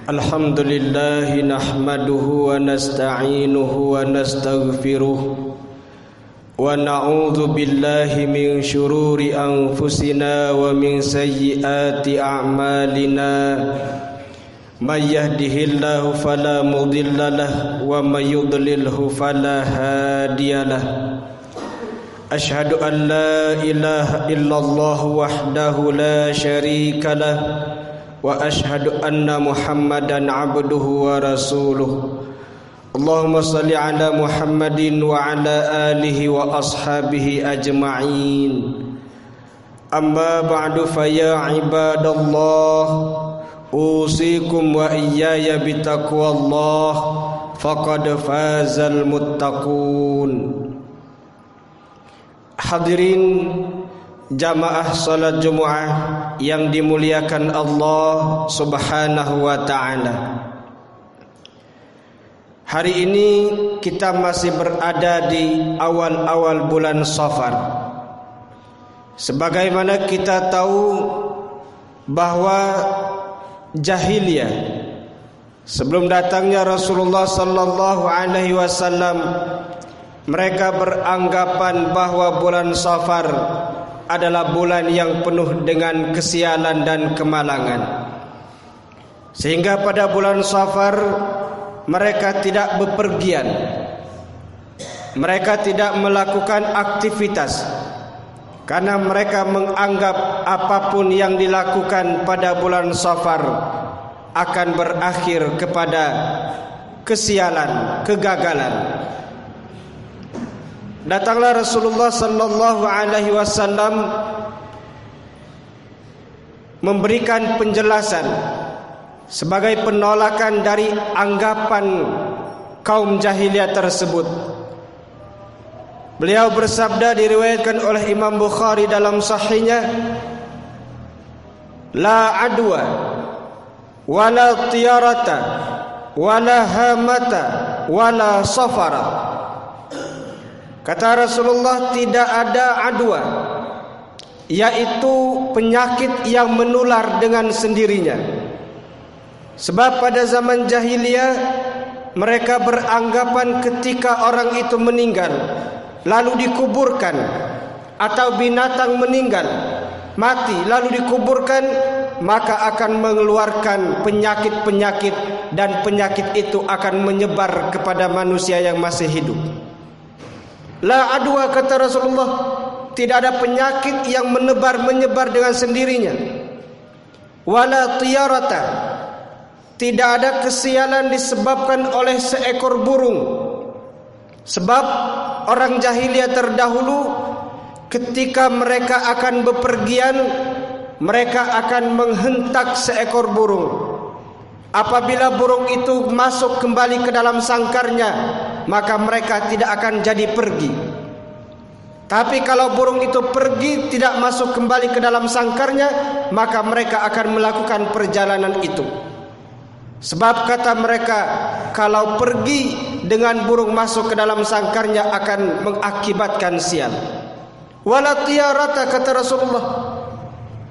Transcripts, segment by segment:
Alhamdulillah nahmaduhu wa nasta'inuhu wa nastaghfiruh wa na'udzu billahi min syururi anfusina wa min sayyiati a'malina. May yahdihillahu fala mudilla lahu wa may yudlilhu fala hadiyalah. Asyhadu an la ilaha illallah wahdahu la syarika lah wa ashhadu anna Muhammadan abduhu wa rasuluh. Allahumma salli ala Muhammadin wa ala alihi wa ashabihi ajma'in. Amma ba'du fa ya ibadallah, usikum wa iyaya bitaqwallah, faqad fazal muttaqun. Hadirin jamaah salat Jumat yang dimuliakan Allah Subhanahu wa taala. Hari ini kita masih berada di awal-awal bulan Safar. Sebagaimana kita tahu bahwa jahiliyah sebelum datangnya Rasulullah sallallahu alaihi wasallam, mereka beranggapan bahwa bulan Safar adalah bulan yang penuh dengan kesialan dan kemalangan. Sehingga pada bulan Safar mereka tidak bepergian, mereka tidak melakukan aktivitas, karena mereka menganggap apapun yang dilakukan pada bulan Safar akan berakhir kepada kesialan, kegagalan. Datanglah Rasulullah sallallahu alaihi wasallam memberikan penjelasan sebagai penolakan dari anggapan kaum jahiliyah tersebut. Beliau bersabda, diriwayatkan oleh Imam Bukhari dalam sahihnya, la adwa wala tiyarata wala hamata wala safara. Kata Rasulullah, tidak ada adwa, yaitu penyakit yang menular dengan sendirinya. Sebab pada zaman jahiliyah mereka beranggapan ketika orang itu meninggal lalu dikuburkan, atau binatang meninggal mati lalu dikuburkan, maka akan mengeluarkan penyakit-penyakit, dan penyakit itu akan menyebar kepada manusia yang masih hidup. La adwa, kata Rasulullah, tidak ada penyakit yang menyebar dengan sendirinya. Wala tiyarata, tidak ada kesialan disebabkan oleh seekor burung. Sebab orang jahiliyah terdahulu ketika mereka akan bepergian, mereka akan menghentak seekor burung. Apabila burung itu masuk kembali ke dalam sangkarnya, maka mereka tidak akan jadi pergi. Tapi kalau burung itu pergi tidak masuk kembali ke dalam sangkarnya, maka mereka akan melakukan perjalanan itu. Sebab kata mereka, kalau pergi dengan burung masuk ke dalam sangkarnya akan mengakibatkan sial. Wala tiyarata, kata Rasulullah,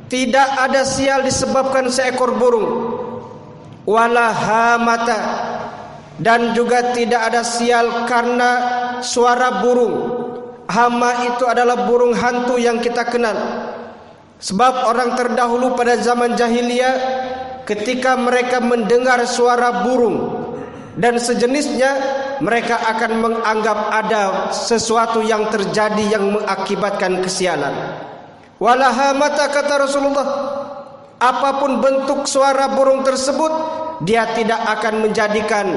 tidak ada sial disebabkan seekor burung. Wala hamata, dan juga tidak ada sial karena suara burung. Hama itu adalah burung hantu yang kita kenal. Sebab orang terdahulu pada zaman jahiliyah, ketika mereka mendengar suara burung dan sejenisnya, mereka akan menganggap ada sesuatu yang terjadi yang mengakibatkan kesialan. Wala hamata, kata Rasulullah, apapun bentuk suara burung tersebut, dia tidak akan menjadikan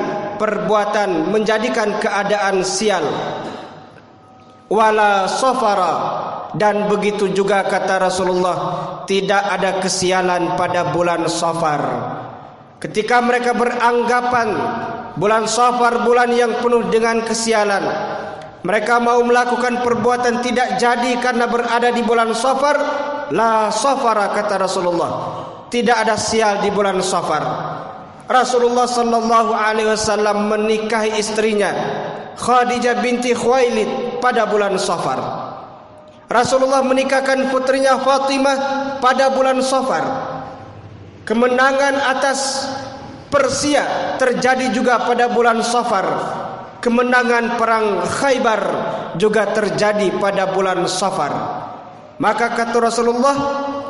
keadaan sial. Wala safara, dan begitu juga kata Rasulullah, tidak ada kesialan pada bulan Safar. Ketika mereka beranggapan bulan Safar bulan yang penuh dengan kesialan, mereka mau melakukan perbuatan tidak jadi karena berada di bulan Safar. La safara, kata Rasulullah, tidak ada sial di bulan Safar. Rasulullah sallallahu alaihi wasallam menikahi istrinya Khadijah binti Khuwailid pada bulan Safar. Rasulullah menikahkan putrinya Fatimah pada bulan Safar. Kemenangan atas Persia terjadi juga pada bulan Safar. Kemenangan perang Khaybar juga terjadi pada bulan Safar. Maka kata Rasulullah,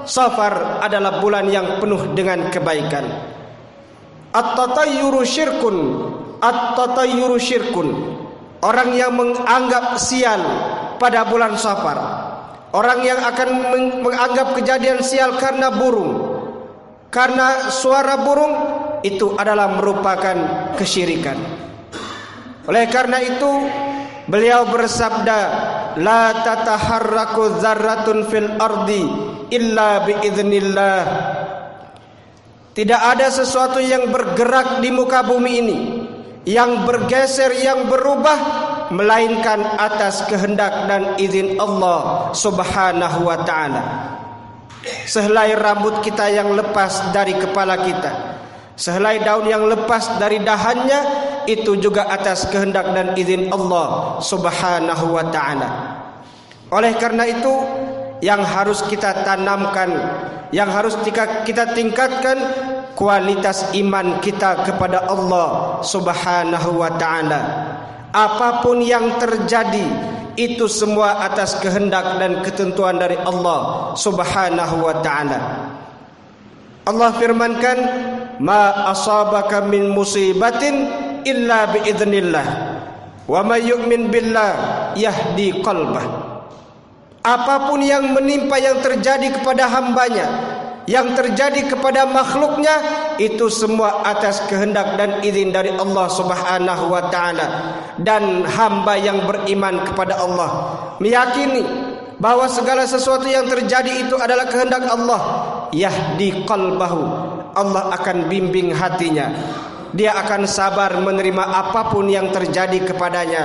Safar adalah bulan yang penuh dengan kebaikan. At-tatayyuru syirkun. At-tatayyuru syirkun. Orang yang menganggap sial pada bulan Safar, orang yang akan menganggap kejadian sial karena burung, karena suara burung, itu adalah merupakan kesyirikan. Oleh karena itu beliau bersabda, la tataharraku dzarratun fil ardi illa biiznillah. Tidak ada sesuatu yang bergerak di muka bumi ini, yang bergeser, yang berubah, melainkan atas kehendak dan izin Allah Subhanahu wa ta'ala. Sehelai rambut kita yang lepas dari kepala kita, sehelai daun yang lepas dari dahannya, itu juga atas kehendak dan izin Allah Subhanahu wa ta'ala. Oleh karena itu, yang harus kita tanamkan, yang harus kita tingkatkan kualitas iman kita kepada Allah Subhanahu wa ta'ala. Apapun yang terjadi, itu semua atas kehendak dan ketentuan dari Allah Subhanahu wa ta'ala. Allah firmankan, ma asabaka min musibatin illa biiznillah wa may yu'min billah yahdi qalbah. Apapun yang menimpa, yang terjadi kepada hambanya, yang terjadi kepada makhluknya, itu semua atas kehendak dan izin dari Allah Subhanahu wa ta'ala. Dan hamba yang beriman kepada Allah meyakini bahwa segala sesuatu yang terjadi itu adalah kehendak Allah. Yahdi qalbahu, Allah akan bimbing hatinya. Dia akan sabar menerima apapun yang terjadi kepadanya.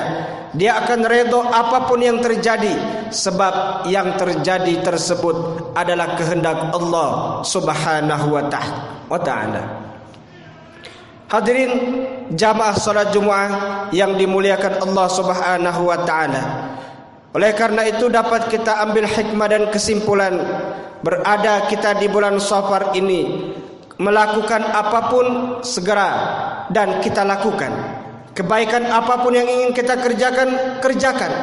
Dia akan redha apapun yang terjadi, sebab yang terjadi tersebut adalah kehendak Allah Subhanahu wa ta'ala. Hadirin jamaah salat Jumat yang dimuliakan Allah Subhanahu wa ta'ala. Oleh karena itu dapat kita ambil hikmah dan kesimpulan, berada kita di bulan Safar ini, melakukan apapun segera dan kita lakukan. Kebaikan apapun yang ingin kita kerjakan, kerjakan.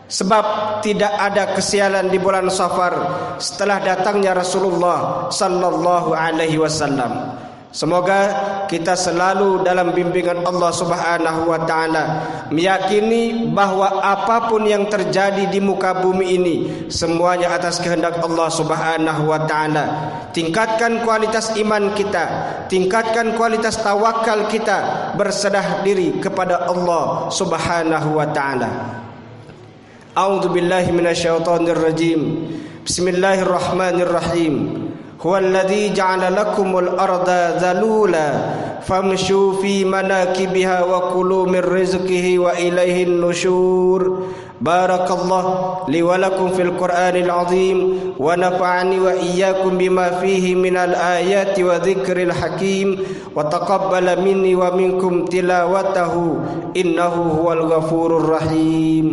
Sebab tidak ada kesialan di bulan Safar setelah datangnya Rasulullah sallallahu alaihi wasallam. Semoga kita selalu dalam bimbingan Allah Subhanahu wa ta'ala, meyakini bahwa apapun yang terjadi di muka bumi ini semuanya atas kehendak Allah Subhanahu wa ta'ala. Tingkatkan kualitas iman kita, tingkatkan kualitas tawakal kita, berserah diri kepada Allah Subhanahu wa ta'ala. A'udzu billahi minasyaitonir rajim. Bismillahirrahmanirrahim. هو الذي جعل لكم الأرض ذلولا فامشوا في مناكبها وكلوا من رزقه وإليه النشور. بارك الله لي ولكم في القرآن العظيم ونفعني وإياكم بما فيه من الآيات وذكر الحكيم وتقبل مني ومنكم تلاوته إنه هو الغفور الرحيم.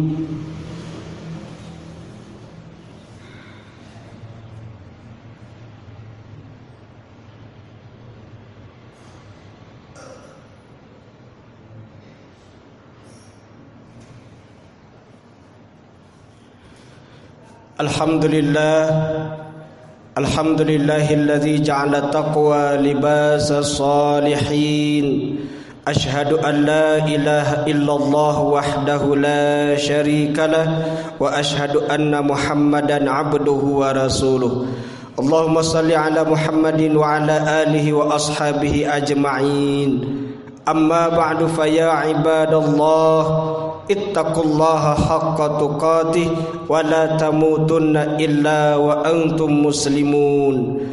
Alhamdulillahilladzi ja'ala taqwa libasas salihin. Ashhadu an la ilaha illallah wahdahu la syarikalah wa ashhadu anna Muhammadan abduhu wa rasuluh. Allahumma salli ala Muhammadin wa ala alihi wa ashabihi ajma'in. Amma ba'du, fa ya ibadallah, ittaqullaha haqqa tuqatih wa la tamutunna illa wa antum muslimun.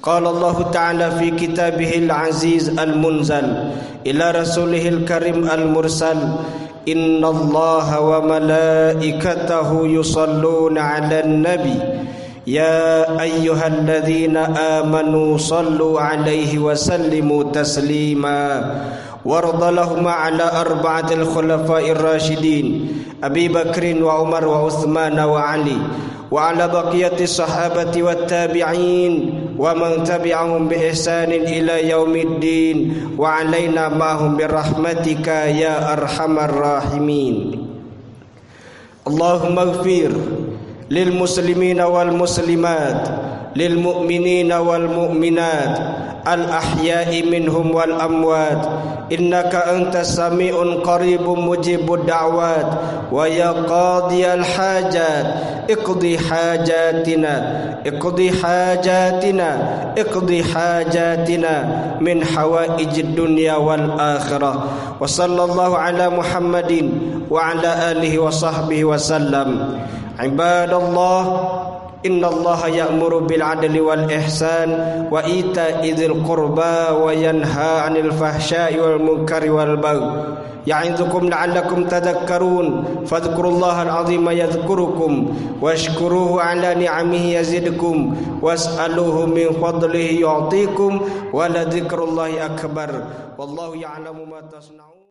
Qala Allah ta'ala fi kitabihil aziz al-munzal ila rasulihil karim al-mursal, innallaha wa malaikatahu yusalluna 'alan nabi ya ayyuhalladzina amanu sallu 'alaihi wa sallimu taslima. وارض لهم على أربعة الخلفاء الراشدين أبي بكر وعمر وعثمان وعلي وعلى بقية الصحابة والتابعين ومن تبعهم بإحسان إلى يوم الدين وعلينا معهم برحمتك يا أرحم الراحمين. اللهم اغفر للمسلمين والمسلمات للمؤمنين والمؤمنات الأحياء منهم والأموات إنك أنت السميع قريب مجيب الدعوات ويا قاضي الحاجات اقضي حاجاتنا اقضي حاجاتنا اقضي حاجاتنا من حوائج الدنيا والآخرة. وصلى الله على محمد وعلى آله وصحبه وسلم. عباد الله إن الله يأمر بالعدل والإحسان وإيتاء ذي القربى وينهى عن الفحشاء والمنكر والبغي يعظكم لعلكم تذكرون فاذكروا الله العظيم يذكركم واشكروه على نعمه يزدكم واسألوه من فضله يعطيكم ولذكر الله أكبر والله يعلم ما تصنعون.